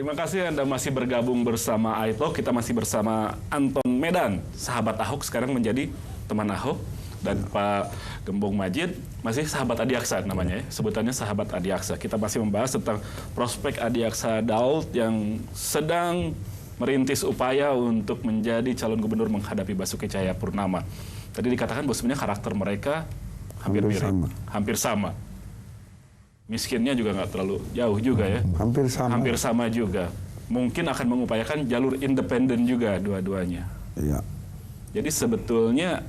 Terima kasih Anda masih bergabung bersama iTalk. Kita masih bersama Anton Medan, sahabat Ahok sekarang menjadi teman Ahok. Dan Pak Gembong Majid masih sahabat Adiaksa namanya ya. Sebutannya sahabat Adiaksa. Kita masih membahas tentang prospek Adiaksa Daud yang sedang merintis upaya untuk menjadi calon gubernur menghadapi Basuki Cahayapurnama. Tadi dikatakan bahwa sebenarnya karakter mereka hampir mirip, hampir sama. Miskinnya juga nggak terlalu jauh juga ya. Hampir sama. Hampir sama juga. Mungkin akan mengupayakan jalur independen juga dua-duanya. Iya. Jadi sebetulnya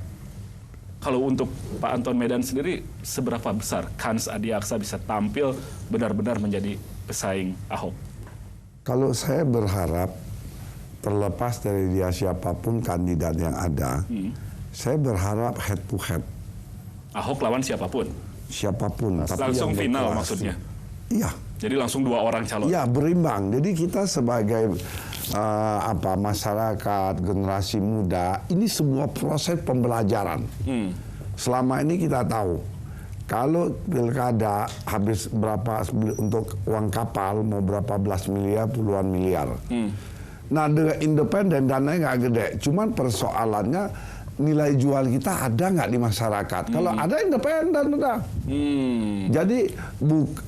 kalau untuk Pak Anton Medan sendiri, seberapa besar kans Adiaksa bisa tampil benar-benar menjadi pesaing Ahok? Kalau saya berharap, terlepas dari dia siapapun kandidat yang ada, saya berharap head to head. Ahok lawan siapapun? Siapapun. Tapi langsung yang final deklarasi. maksudnya? Iya. Jadi langsung 2 orang calon? Iya, berimbang. Jadi kita sebagai masyarakat, generasi muda, ini sebuah proses pembelajaran. Selama ini kita tahu, kalau pilkada habis berapa untuk uang kapal, mau berapa belas miliar, puluhan miliar. Nah, dengan independen dananya nggak gede. Cuman persoalannya nilai jual kita ada nggak di masyarakat? Kalau ada independen udah. Jadi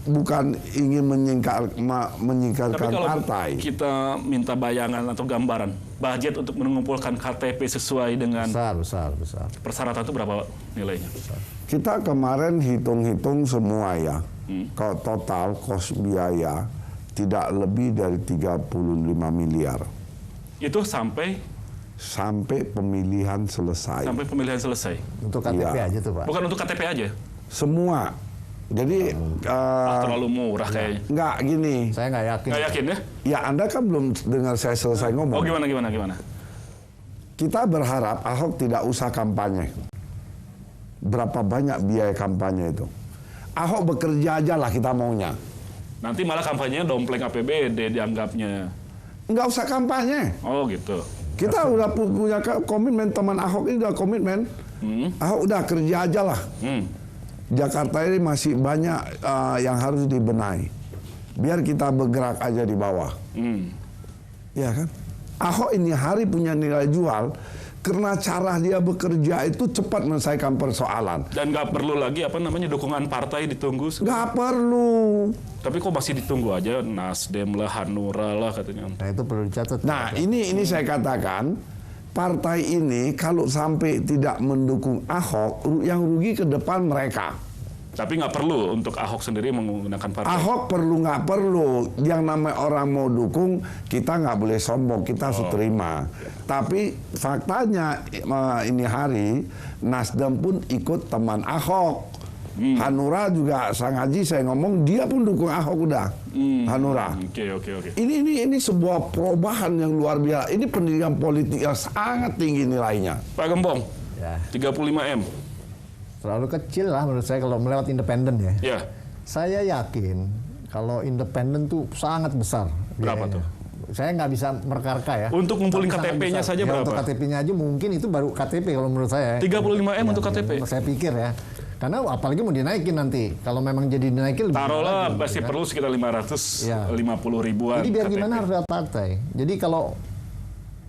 bukan ingin menyingkirkan Tapi kalau partai. kita minta bayangan atau gambaran budget untuk mengumpulkan KTP sesuai dengan besar. persyaratan itu berapa nilainya? Kita kemarin hitung-hitung semua ya. Kalau total kos biaya tidak lebih dari 35 miliar. Itu sampai pemilihan selesai. sampai pemilihan selesai. Untuk KTP Iya. aja tuh Pak. Bukan untuk KTP aja. Semua. Jadi Terlalu murah kayaknya. nggak gini. Saya nggak yakin. Nggak yakin ya? Ya Anda kan belum dengar saya selesai ngomong. Oh gimana? Kita berharap Ahok tidak usah kampanye. Berapa banyak biaya kampanye itu? Ahok bekerja aja lah kita maunya. Nanti malah kampanyenya dompleng APBD dianggapnya. Nggak usah kampanye. Oh gitu. Kita udah punya komitmen, teman Ahok ini udah komitmen. Ahok udah kerja aja lah. Jakarta ini masih banyak yang harus dibenahi. Biar kita bergerak aja di bawah. Ya kan? Ahok ini hari punya nilai jual karena cara dia bekerja itu cepat menyelesaikan persoalan. Dan nggak perlu lagi dukungan partai ditunggu. Nggak perlu. Tapi kok masih ditunggu aja Nasdem lah, Hanura lah katanya. Nah itu perlu dicatat. Nah ini saya katakan partai ini kalau sampai tidak mendukung Ahok, yang rugi ke depan mereka. Tapi nggak perlu untuk Ahok sendiri menggunakan partai. Ahok perlu nggak perlu, yang namanya orang mau dukung kita nggak boleh sombong, kita harus terima. Tapi faktanya ini hari Nasdem pun ikut teman Ahok. Hanura juga Sang Haji saya ngomong dia pun dukung Ahok udah. Hanura. Oke. Ini sebuah perubahan yang luar biasa. Ini pendidikan politik yang sangat tinggi nilainya. Pak Gembong, Ya. 35M. Terlalu kecil lah menurut saya kalau melewat independen ya. Ya, Saya yakin kalau independen tuh sangat besar. Berapa biayanya. tuh? Saya nggak bisa merkarka ya. Untuk ngumpulin Tapi sangat KTP-nya besar. saja Ya, berapa? Untuk KTP-nya aja mungkin itu baru KTP kalau menurut saya. 35M untuk KTP? Saya pikir ya. Karena apalagi mau dinaikin nanti. Kalau memang jadi dinaikin lebih taruhlah lagi, pasti kan? perlu sekitar 550 ribuan. Jadi biar KTP. gimana harus lewat partai. Jadi kalau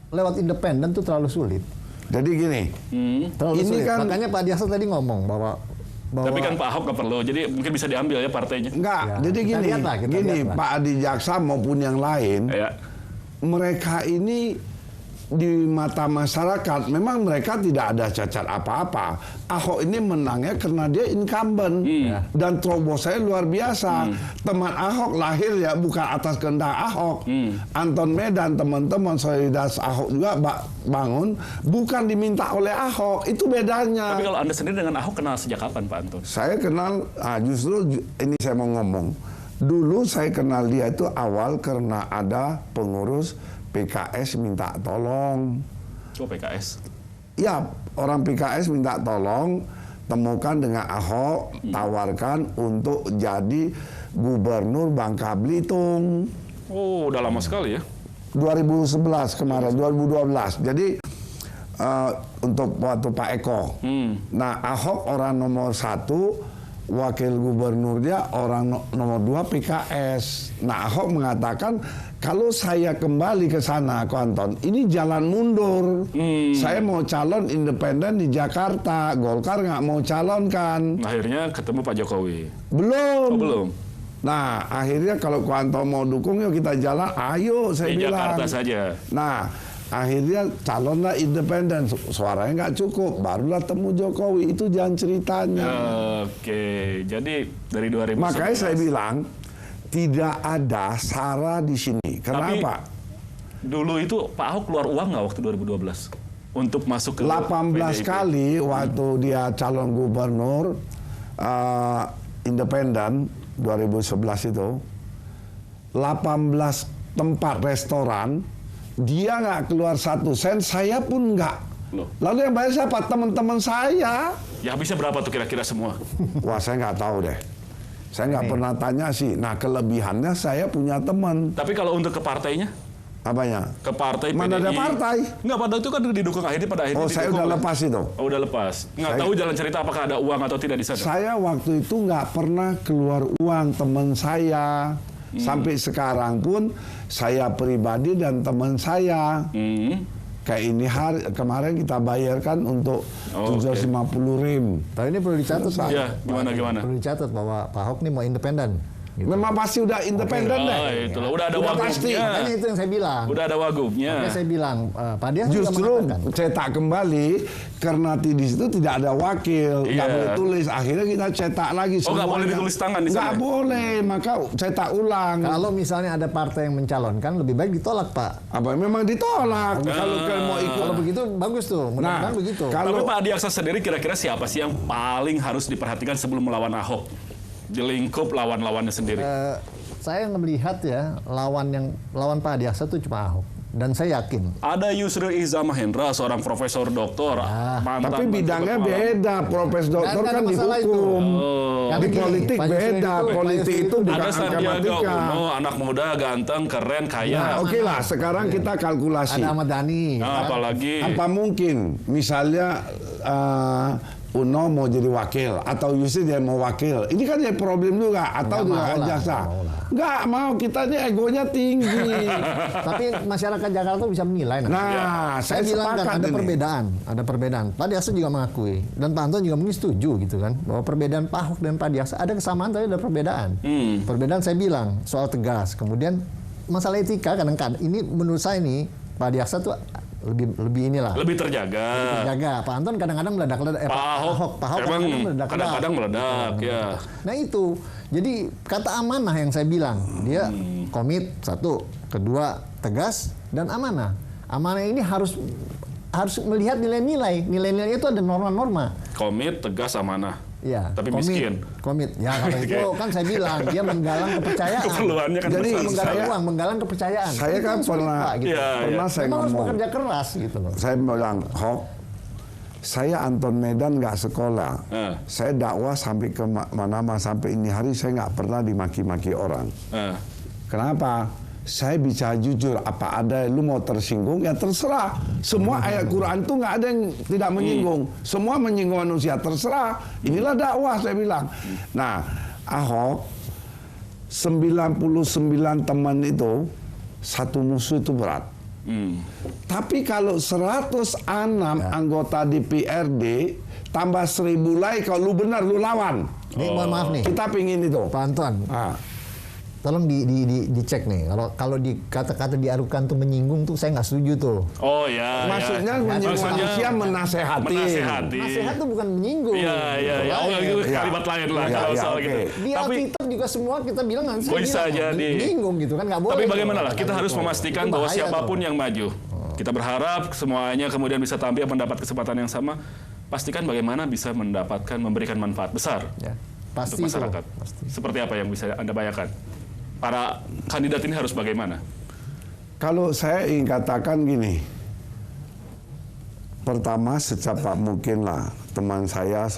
lewat independen tuh terlalu sulit. Jadi gini, Terlalu Ini sulit. kan- Makanya Pak Diasa tadi ngomong bahwa Tapi kan Pak Ahok nggak perlu, jadi mungkin bisa diambil ya partainya. enggak. Ya, Jadi kita gini, lihatlah, kita lihatlah. Pak Adi Jaksa maupun yang lain, Ya. mereka ini di mata masyarakat memang mereka tidak ada cacat apa-apa. Ahok ini menangnya karena dia incumbent dan terobosannya luar biasa. Teman Ahok lahir ya bukan atas kehendak Ahok. Anton Medan teman-teman solidaritas Ahok juga bangun bukan diminta oleh Ahok. Itu bedanya. Tapi kalau Anda sendiri dengan Ahok kenal sejak kapan Pak Anton? Saya kenal, justru ini saya mau ngomong. Dulu saya kenal dia itu awal karena ada pengurus PKS minta tolong. Oh PKS. Ya, orang PKS minta tolong, temukan dengan Ahok, tawarkan untuk jadi gubernur Bangka Belitung. Oh, udah lama sekali ya. 2011 kemarin, 2012. Jadi untuk waktu Pak Eko. Nah, Ahok orang nomor 1 wakil gubernurnya orang nomor 2 PKS. Nah, Ahok mengatakan kalau saya kembali ke sana, Ko Anton, ini jalan mundur. Saya mau calon independen di Jakarta, Golkar nggak mau calonkan. Akhirnya ketemu Pak Jokowi. Belum. Oh, belum. Nah, akhirnya kalau Ko Anton mau dukung, yuk kita jalan. Ayo, saya Di bilang. Jakarta saja. Nah, akhirnya calonlah independen, suaranya nggak cukup, barulah temu Jokowi. Itu jalan ceritanya. Oke, jadi dari 2011. Makanya saya bilang tidak ada SARA di sini. Kenapa? Dulu itu Pak Ahok keluar uang nggak waktu 2012 untuk masuk ke 18 PDIP? kali waktu dia calon gubernur independen 2011 itu, 18 tempat restoran, dia nggak keluar 1 sen, saya pun nggak. Loh. Lalu yang bayar siapa? Teman-teman saya. Ya habisnya berapa tuh kira-kira semua? Wah, saya nggak tahu deh. Saya nggak pernah tanya sih. Nah, kelebihannya saya punya teman. Tapi kalau untuk ke partainya? Apanya? Ke partai Mana ada PDI. partai? Nggak, pada itu kan didukung akhirnya pada akhirnya. Oh, saya didukung udah oleh- lepas itu. Oh, udah lepas. Nggak Saya- tahu jalan cerita apakah ada uang atau tidak di sana. Saya waktu itu nggak pernah keluar uang, teman saya. Sampai sekarang pun saya pribadi dan teman saya. Kayak ini kemarin kita bayarkan untuk Oh, 750 rim. Tapi ini perlu dicatat, Pak. Ya, gimana? Perlu dicatat bahwa Pak Ahok ini mau independen. Gitu. Memang pasti udah independen deh. Oh, itu loh. Udah ada Udah pasti. wagubnya. Makanya itu yang saya bilang. Udah ada wagubnya. Makanya saya bilang, Pak Dias juga Justru mengatakan. cetak kembali karena di situ tidak ada wakil, nggak Iya. boleh tulis. Akhirnya kita cetak lagi. Oh, nggak boleh ditulis tangan di sana? Nggak boleh, maka cetak ulang. Kalau misalnya ada partai yang mencalonkan, lebih baik ditolak, Pak. Apa memang ditolak? Kalau kalian mau ikut, Kalau begitu bagus tuh, mudah-mudahan begitu. kalau Tapi Pak Adi Aksa sendiri kira-kira siapa sih yang paling harus diperhatikan sebelum melawan Ahok? Di lingkup lawan-lawannya sendiri. Saya melihat ya lawan Pak Adi Aksa itu cuma Ahok, dan saya yakin. Ada Yusril Iza Mahendra, seorang profesor doktor. mantan tapi Menteri bidangnya Kepala. beda. Profesor doktor Nggak kan ada di masalah itu. hukum. Yang Di begini, politik Pak Yusril beda. itu- Pak Politik Yusril itu itu bukan Ada Sandiaga matematika. Uno, anak muda, ganteng, keren, kaya. Nah, oke lah. Sekarang kita kalkulasi. Ada Ahmad Dhani. Nah, apalagi Apa mungkin misalnya Uno mau jadi wakil atau Yusril dia mau wakil? Ini kan ya problem juga. Atau Nggak juga mau lah, jaksa. nggak mau lah. Nggak mau, kita ini egonya tinggi. Tapi masyarakat Jakarta bisa menilai. nanti. Nah, saya bilang kan sepakat ada ini. ada perbedaan. Pak Diaksa juga mengakui dan Pak Anton juga mungkin setuju gitu kan bahwa perbedaan Pak Ahok dan Pak Diaksa ada kesamaan tapi ada perbedaan. Perbedaan saya bilang soal tegas. Kemudian masalah etika kadang-kadang ini menurut saya nih Pak Diaksa tuh lebih inilah. lebih terjaga. Jaga. Pak Anton kadang-kadang meledak-ledak. Pak Ahok kadang-kadang emang meledak-ledak. kadang-kadang meledak, ya. Nah itu, jadi kata amanah yang saya bilang, dia komit satu, kedua tegas dan amanah. Amanah ini harus melihat nilai-nilai. Nilai-nilai itu ada norma-norma. Komit, tegas, amanah. Ya, Tapi miskin. Komit. Ya kalau itu kan saya bilang dia menggalang kepercayaan. Keperluannya kan Jadi, besar. Menggalang saya- uang, menggalang kepercayaan. saya Itu kan yang sulit, pernah- Pak, gitu. Iya, Pernah saya Memang harus ngomong. bekerja keras gitu loh. Saya bilang, Hok, saya Anton Medan nggak sekolah. Saya dakwah sampai ke mana sampai ini hari saya nggak pernah dimaki-maki orang. Kenapa? Saya bicara jujur. Apa ada lu mau tersinggung ya terserah. Semua ayat Quran tuh nggak ada yang tidak menyinggung. Semua menyinggung manusia terserah. Inilah dakwah saya bilang. Nah, Ahok 99 teman itu satu musuh itu berat. Tapi kalau 106 anggota DPRD tambah 1000 lagi, kalau lu benar lu lawan. Nih, mohon maaf nih, Kita pingin itu. Pak Anton. Ah. Tolong dicek nih. Kalau di kata-kata diarukan tuh menyinggung tuh saya nggak setuju tuh. Oh ya. Maksudnya ya. menyinggung Maksudnya manusia menasehati. menasehati. Nasihat tuh bukan menyinggung. Iya, iya, iya. Oh, itu Iya. kalimat lain lah Iya, kalau iya, soal oke. gitu. Di Tapi Alkitab juga semua kita bilang kan saya bisa bilang, jadi. menyinggung gitu kan nggak boleh. Tapi bagaimana lah, kita harus memastikan Itu bahwa bahaya siapapun tuh. yang maju, kita berharap semuanya kemudian bisa tampil mendapat kesempatan yang sama. Pastikan bagaimana bisa memberikan manfaat besar Ya, pasti untuk itu. masyarakat. Seperti apa yang bisa Anda bayangkan? Para kandidat ini harus bagaimana? Kalau saya ingin katakan gini, pertama secepat mungkin lah teman saya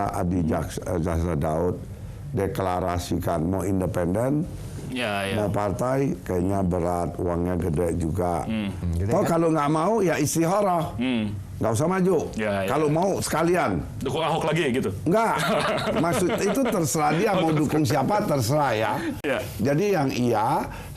Adi Jaksa Daud deklarasikan mau independen, Ya, ya. mau partai kayaknya berat, uangnya gede juga. Gede Toh kan? kalau nggak mau ya istikharah. nggak usah maju. Ya, ya. Kalau mau sekalian. Dukung Ahok lagi gitu. Enggak, maksud itu terserah dia mau dukung siapa terserah ya. Ya. Jadi yang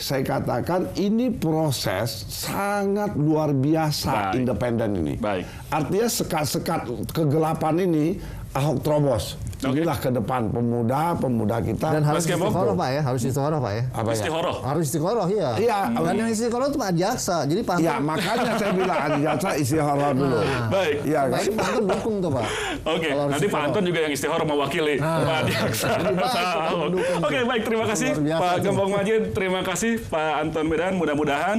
saya katakan ini proses sangat luar biasa Baik. independen ini. Baik. Artinya sekat-sekat kegelapan ini Ahok terobos. Inilah ke depan pemuda kita. Dan harus Mas Gembong? istiqoroh Pak ya, harus istiqoroh Pak ya. Apa ya? Istihoroh. Harus istiqoroh ya. Iya. Dan yang istiqoroh itu Pak Jaksa. Jadi Pak Ya makanya saya bilang Adi Jaksa istihoroh dulu. Baik. Iya kan? Pak Anton dukung tuh Pak. Oke, Kalau harus nanti Pak istiqoroh. Anton juga yang istihoroh mewakili Pak Jaksa. baik, mendukung. Oke, baik, terima kasih Luar biasa Pak tuh. Gembong Majid, terima kasih Pak Anton Medan. Mudah-mudahan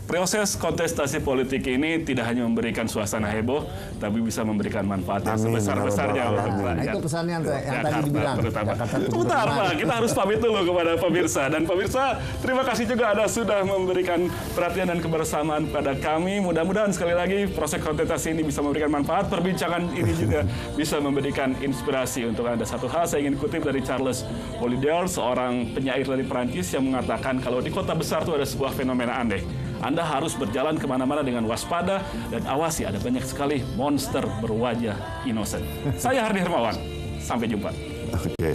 proses kontestasi politik ini tidak hanya memberikan suasana heboh, tapi bisa memberikan manfaat yang Amin. sebesar-besarnya Amin. untuk Nah, rakyat. itu pesan yang tadi Jakarta, dibilang. terutama. Jakarta Sebentar Pak, kita harus pamit dulu kepada pemirsa. Dan pemirsa, terima kasih juga Anda sudah memberikan perhatian dan kebersamaan pada kami. Mudah-mudahan sekali lagi proses kontestasi ini bisa memberikan manfaat. Perbincangan ini juga bisa memberikan inspirasi untuk Anda. Satu hal saya ingin kutip dari Charles Baudelaire, seorang penyair dari Perancis yang mengatakan kalau di kota besar itu ada sebuah fenomena aneh. Anda harus berjalan kemana-mana dengan waspada dan awasi ada banyak sekali monster berwajah innocent. Saya Hardi Hermawan, sampai jumpa. Oke.